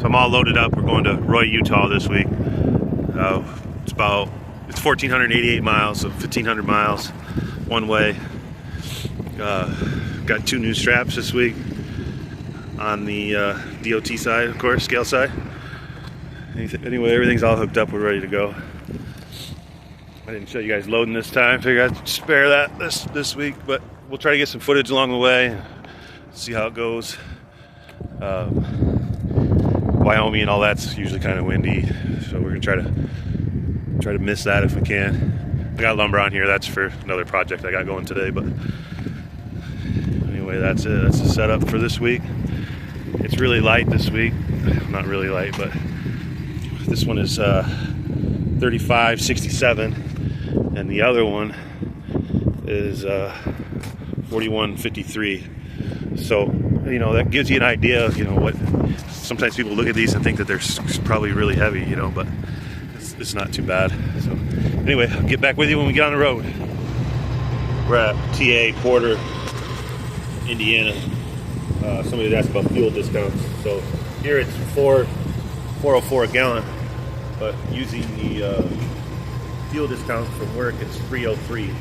So I'm all loaded up. We're going to Roy, Utah this week. It's 1,488 miles, so 1,500 miles one way. Got 2 new straps this week on the DOT side, of course, scale side. Anyway, everything's all hooked up. We're ready to go. I didn't show you guys loading this time. Figured I'd spare that this week, but we'll try to get some footage along the way. See how it goes. Wyoming and all that's usually kind of windy, so we're gonna try to miss that if we can. I got lumber on here. That's for another project I got going today. But anyway, that's it. That's the setup for this week. It's really light this week. Not really light, but this one is 35.67, and the other one is 41.53. So, you know, that gives you an idea of, you know, what sometimes people look at these and think that they're probably really heavy, you know, but it's not too bad. So anyway, I'll get back with you when we get on the road. We're at TA Porter, Indiana. Somebody asked about fuel discounts. So here it's $4.04 a gallon, but using the fuel discount from work, it's $3.03.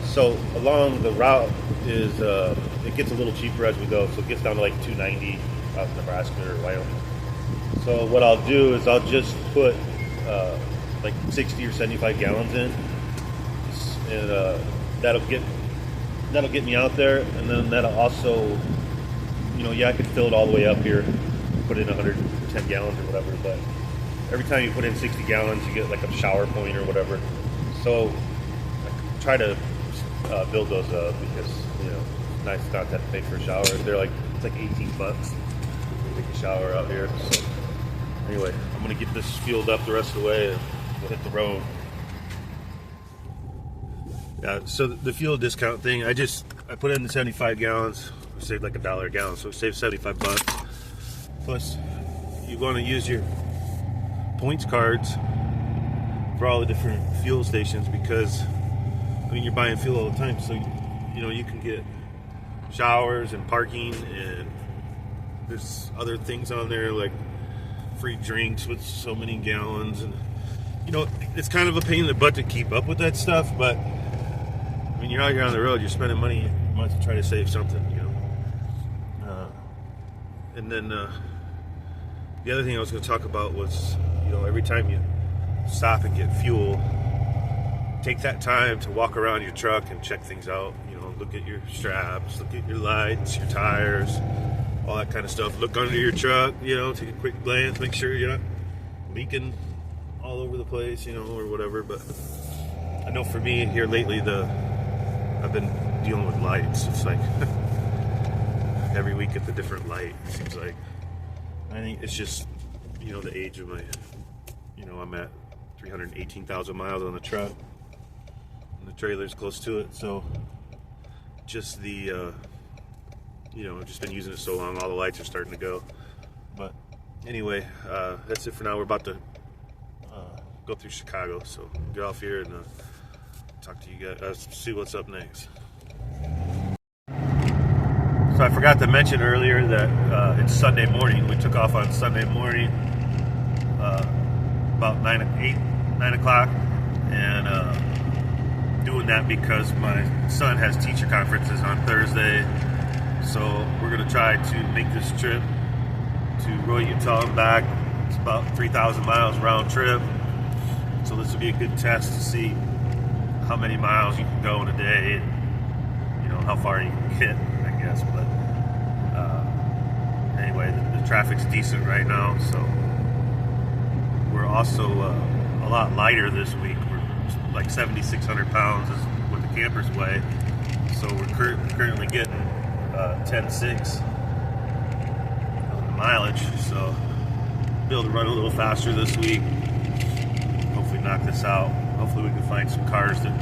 So along the route is it gets a little cheaper as we go, so it gets down to like $2.90 out in Nebraska or Wyoming. So what I'll do is I'll just put like 60 or 75 gallons in, and that'll get me out there, and then that'll also, you know, yeah, I could fill it all the way up here, put in 110 gallons or whatever, but every time you put in 60 gallons, you get like a shower point or whatever. So I try to build those up because, you know, it's nice not to have to pay for a shower. They're like, it's like 18 bucks to take a shower out here. So anyway, I'm gonna get this fueled up the rest of the way and we'll hit the road. Yeah, so the fuel discount thing, I put in the 75 gallons, we saved like $1 a gallon, so we saved 75 bucks. Plus, you want to use your points cards for all the different fuel stations because, I mean, you're buying fuel all the time, so, you know, you can get showers and parking, and there's other things on there like free drinks with so many gallons, and, you know, it's kind of a pain in the butt to keep up with that stuff, but when you're out here on the road, you're spending money, you might as well try to save something, you know. And then the other thing I was going to talk about was, you know, every time you stop and get fuel, take that time to walk around your truck and check things out. You know, look at your straps, look at your lights, your tires, all that kind of stuff. Look under your truck, you know, take a quick glance, make sure you're not leaking all over the place, you know, or whatever. But I know for me here lately, I've been dealing with lights. It's like every week at the different light, it seems like. I think it's just, you know, the age of my, you know, I'm at 318,000 miles on the truck, and the trailer's close to it, so just the, you know, I've just been using it so long, all the lights are starting to go. But anyway, that's it for now. We're about to go through Chicago, so get off here and talk to you guys, see what's up next. So I forgot to mention earlier that it's Sunday morning. We took off on Sunday morning about 9 o'clock, and doing that because my son has teacher conferences on Thursday. So we're going to try to make this trip to Roy, Utah and back. It's about 3,000 miles round trip. So this will be a good test to see how many miles you can go in a day, and, you know, how far you can get, I guess. But anyway, the traffic's decent right now, so we're also a lot lighter this week. We're like 7,600 pounds is what the campers weigh, so we're currently getting 10.6 on the mileage, so be able to run a little faster this week. Hopefully knock this out. Hopefully we can find some cars that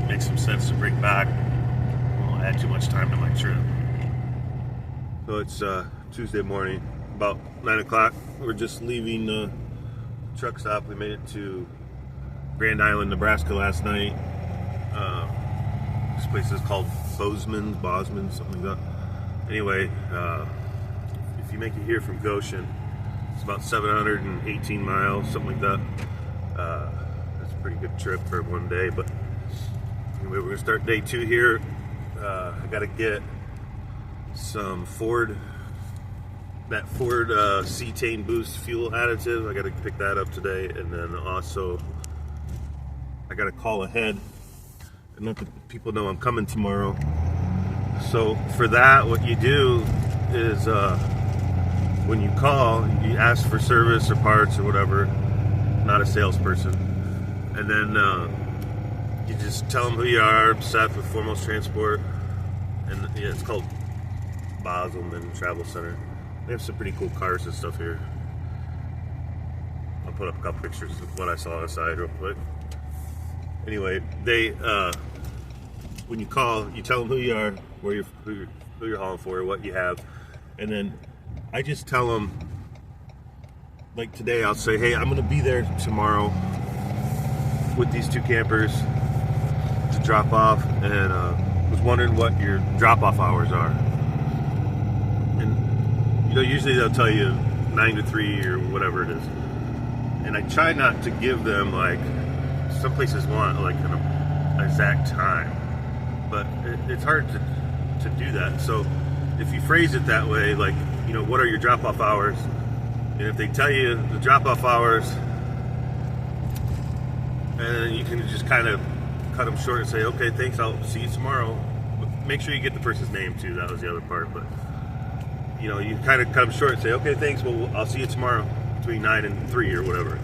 make some sense to bring back. Won't add too much time to my trip. So it's Tuesday morning, about 9 o'clock. We're just leaving the truck stop. We made it to Grand Island, Nebraska last night. This place is called Bosman, something like that. Anyway, if you make it here from Goshen, It's about 718 miles, something like that. That's a pretty good trip for one day. But anyway, we're gonna start day 2 here. I gotta get some Ford cetane boost fuel additive. I gotta pick that up today, and then also I gotta call ahead and let the people know I'm coming tomorrow. So for that, what you do is when you call, you ask for service or parts or whatever, not a salesperson, and then you just tell them who you are. Seth with Foremost Transport, and yeah, it's called Boselman Travel Center. They have some pretty cool cars and stuff here. I'll put up a couple pictures of what I saw outside real quick. Anyway, they when you call, you tell them who you are, who you're hauling for, what you have, and then I just tell them, like today, I'll say, hey, I'm going to be there tomorrow with these 2 campers to drop off, and was wondering what your drop-off hours are. And usually they'll tell you 9 to 3 or whatever it is. And I try not to give them, like, some places want like an exact time, but it's hard to do that. So if you phrase it that way, like, what are your drop-off hours? And if they tell you the drop-off hours, and you can just kind of cut them short and say, okay, thanks, I'll see you tomorrow. But make sure you get the person's name too. That was the other part. But you kind of cut them short and say, okay, thanks, well, I'll see you tomorrow between 9 and 3 or whatever.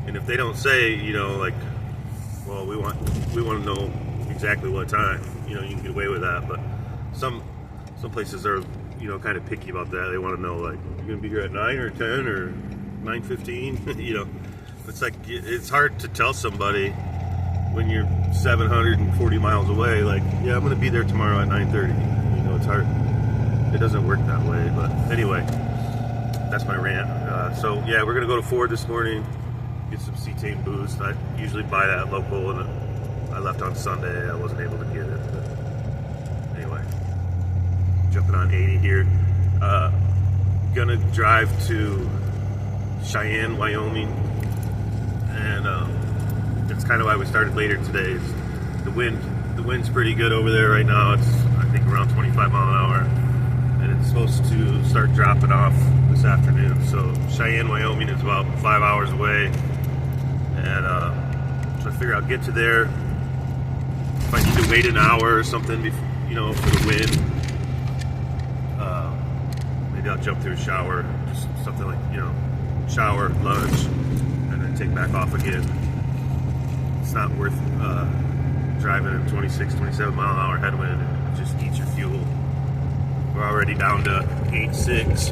And if they don't say, like, well, we want to know exactly what time, you can get away with that. But some places are, kind of picky about that. They want to know, like, you're going to be here at 9 or 10 or 9:15. It's like, it's hard to tell somebody when you're 740 miles away, like, yeah, I'm going to be there tomorrow at 9:30. It's hard. It doesn't work that way. But anyway, that's my rant. So yeah, we're going to go to Ford this morning, get some cetane boost. I usually buy that local, and I left on Sunday. I wasn't able to get it. But anyway, jumping on 80 here. Gonna drive to Cheyenne, Wyoming, and that's kind of why we started later today. Is the wind's pretty good over there right now. It's, I think, around 25 mile an hour, and it's supposed to start dropping off this afternoon. So Cheyenne, Wyoming is about 5 hours away. And so I figure I'll get to there. If I need to wait an hour or something, before, for the wind, maybe I'll jump through a shower, just something like, shower, lunch, and then take back off again. It's not worth driving a 26, 27 mile an hour headwind. It just eats your fuel. We're already down to 8.6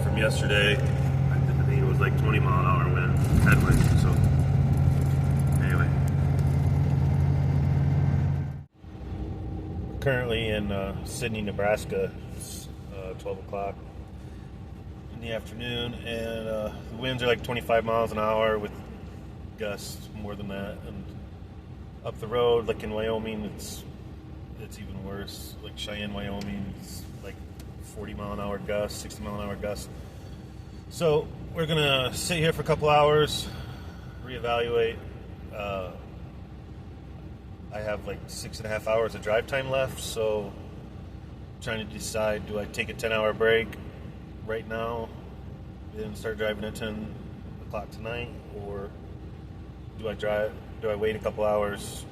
from yesterday. I think it was like 20 mile an hour wind, headwind. So anyway, currently in Sidney, Nebraska. It's 12 o'clock in the afternoon, and the winds are like 25 miles an hour with gusts more than that. And up the road, like in Wyoming, it's even worse. Like Cheyenne, Wyoming, it's like 40 mile an hour gusts, 60 mile an hour gusts. So we're gonna sit here for a couple hours, reevaluate. I have like 6.5 hours of drive time left, so I'm trying to decide, do I take a 10-hour break right now and start driving at 10 o'clock tonight, or do I wait a couple hours,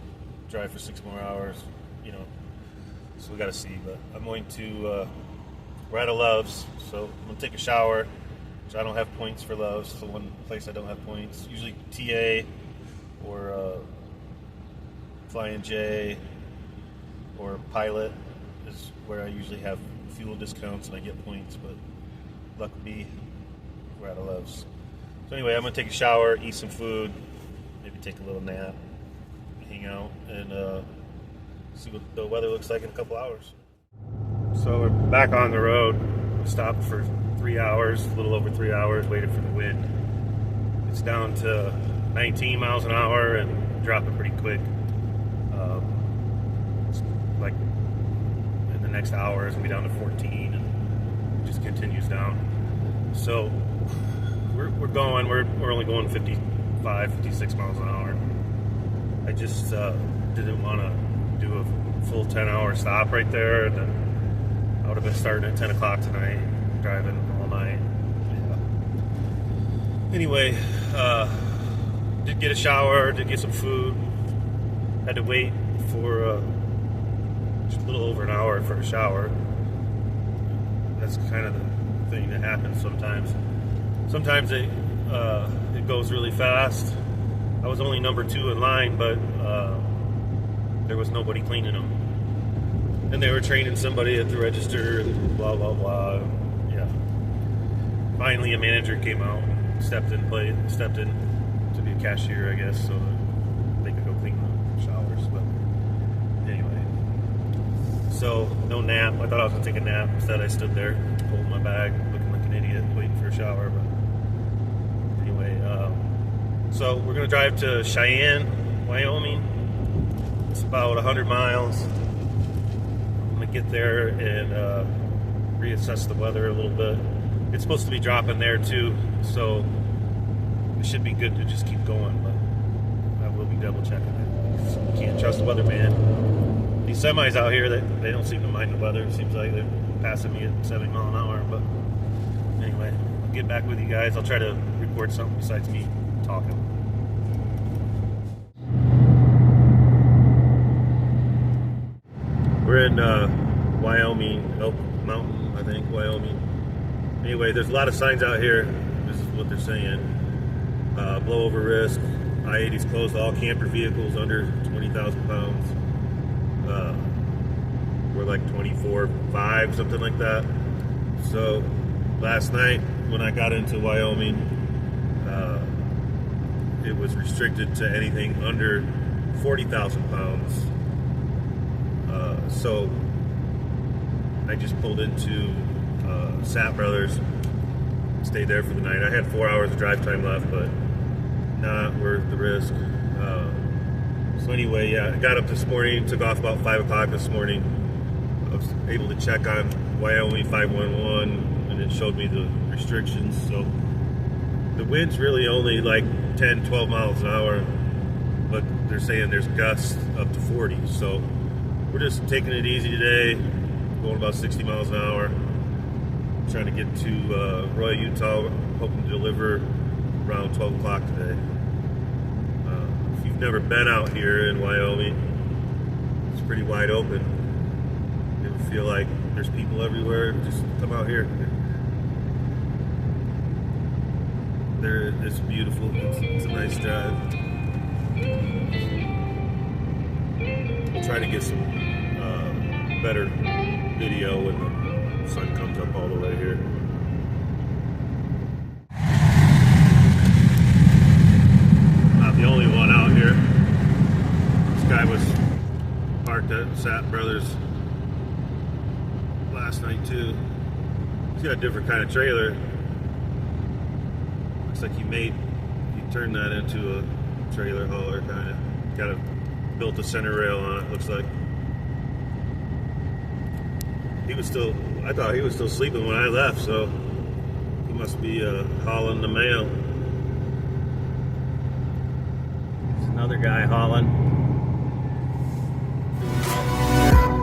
drive for 6 more hours, so we gotta see. But I'm going to, we're at a Love's, so I'm gonna take a shower, which I don't have points for Love's. It's the one place I don't have points. Usually TA or Flying J or Pilot is where I usually have fuel discounts and I get points, but luck be, we're at a Love's. So anyway, I'm gonna take a shower, eat some food, maybe take a little nap, hang out, and see what the weather looks like in a couple hours. So we're back on the road. We stopped for 3 hours, a little over 3 hours, waited for the wind. It's down to 19 miles an hour and dropping pretty quick. Like in the next hour, it's gonna be down to 14, and it just continues down. So we're going. We're only going 55, 56 miles an hour. I just didn't want to do a full 10-hour stop right there, and then I would have been starting at 10 o'clock tonight, driving all night. Yeah. Anyway, did get a shower, did get some food. Had to wait for just a little over an hour for a shower. That's kind of the thing that happens sometimes. Sometimes it goes really fast. I was only number 2 in line, but there was nobody cleaning them. And they were training somebody at the register and blah, blah, blah. Yeah. Finally, a manager came out, stepped in to be a cashier, I guess, so that they could go clean the showers. But anyway, so no nap. I thought I was going to take a nap. Instead, I stood there holding my bag, looking like an idiot, waiting for a shower. But anyway, so we're going to drive to Cheyenne, Wyoming. It's about 100 miles. I'm going to get there and reassess the weather a little bit. It's supposed to be dropping there too, so it should be good to just keep going, but I will be double checking it. Can't trust the weatherman. These semis out here, they don't seem to mind the weather. It seems like they're passing me at 70 miles an hour, but anyway, I'll get back with you guys. I'll try to record something besides me talking. We're in Wyoming, Elk Mountain, I think, Wyoming. Anyway, there's a lot of signs out here. This is what they're saying. Blow over risk. I-80's closed to all camper vehicles under 20,000 pounds. We're like 24.5, something like that. So last night when I got into Wyoming, it was restricted to anything under 40,000 pounds. So I just pulled into Sat Brothers, stayed there for the night. I had 4 hours of drive time left, but not worth the risk. So anyway, yeah, I got up this morning, took off about 5 o'clock this morning. I was able to check on Wyoming 511, and it showed me the restrictions. So the wind's really only like 10, 12 miles an hour, but they're saying there's gusts up to 40. So we're just taking it easy today, going about 60 miles an hour. Trying to get to Roy, Utah, hoping to deliver around 12 o'clock today. If you've never been out here in Wyoming, it's pretty wide open. You ever feel like there's people everywhere? Just come out here. It's beautiful. It's a nice drive. I'll try to get some better video when the sun comes up all the way here. Not the only one out here. This guy was parked at Sat Brothers last night too. He's got a different kind of trailer. Looks like he turned that into a trailer hauler kind of. Built a center rail on it, looks like. I thought he was still sleeping when I left, so he must be hauling the mail. There's another guy hauling.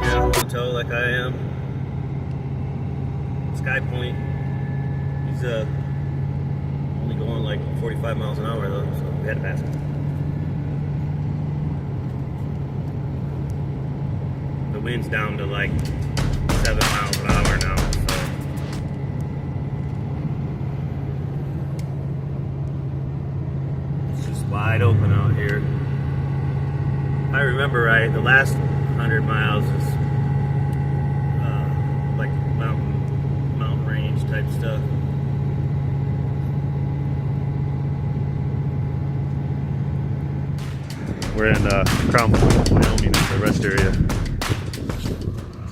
Yeah, hotel like I am. Sky Point. He's only going like 45 miles an hour though, so we had to pass him. The wind's down to like 7 miles an hour now, so it's just wide open out here. If I remember right, the last 100 miles is like mountain range type stuff. We're in Crown Point, Wyoming, the rest area.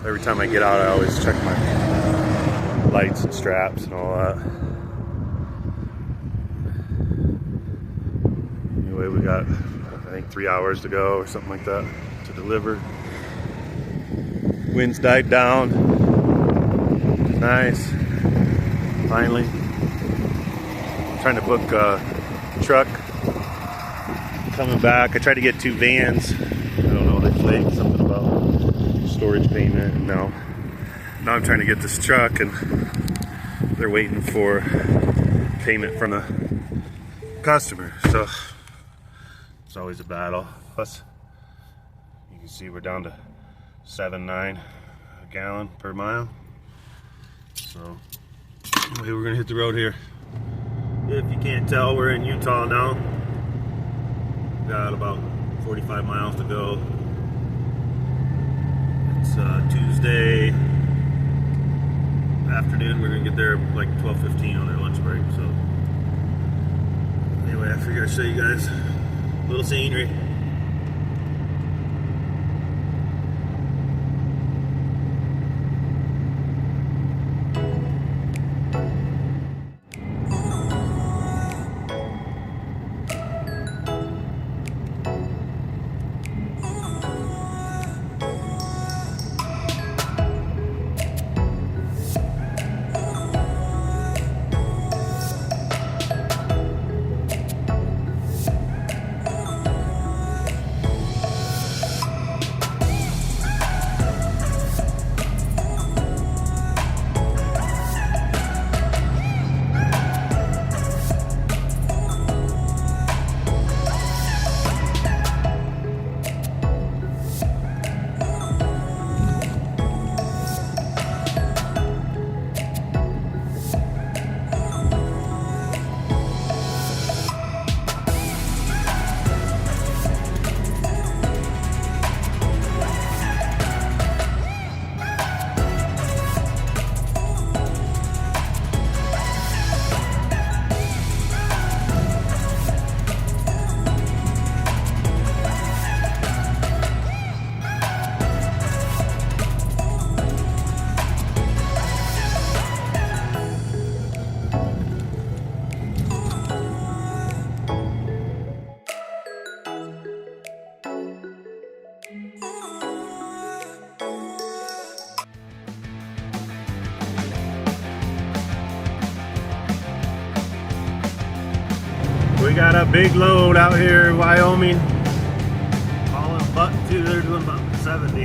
Every time I get out, I always check my lights and straps and all that. Anyway, we got, I think, 3 hours to go or something like that to deliver. Wind's died down. Nice. Finally. trying to book a truck coming back. I tried to get 2 vans. I don't know, they flagged something about storage payment. And now I'm trying to get this truck, and they're waiting for payment from the customer. So it's always a battle. Plus, you can see we're down to 7.9 a gallon per mile. So anyway, we're gonna hit the road here. If you can't tell, we're in Utah now. Got about 45 miles to go. It's Tuesday afternoon. We're gonna get there like 12:15 on their lunch break. So anyway, I figured I'd show you guys a little scenery. We got a big load out here in Wyoming. Hauling button 2, they're doing about 70.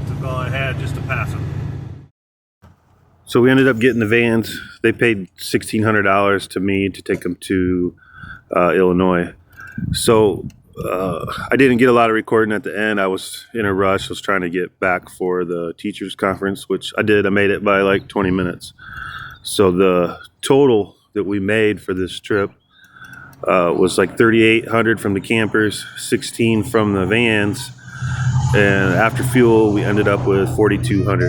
Took all I had just to pass them. So we ended up getting the vans. They paid $1,600 to me to take them to Illinois. So I didn't get a lot of recording at the end. I was in a rush. I was trying to get back for the teachers conference, which I did. I made it by like 20 minutes. So the total that we made for this trip was like $3,800 from the campers, $16 from the vans, and after fuel we ended up with $4,200.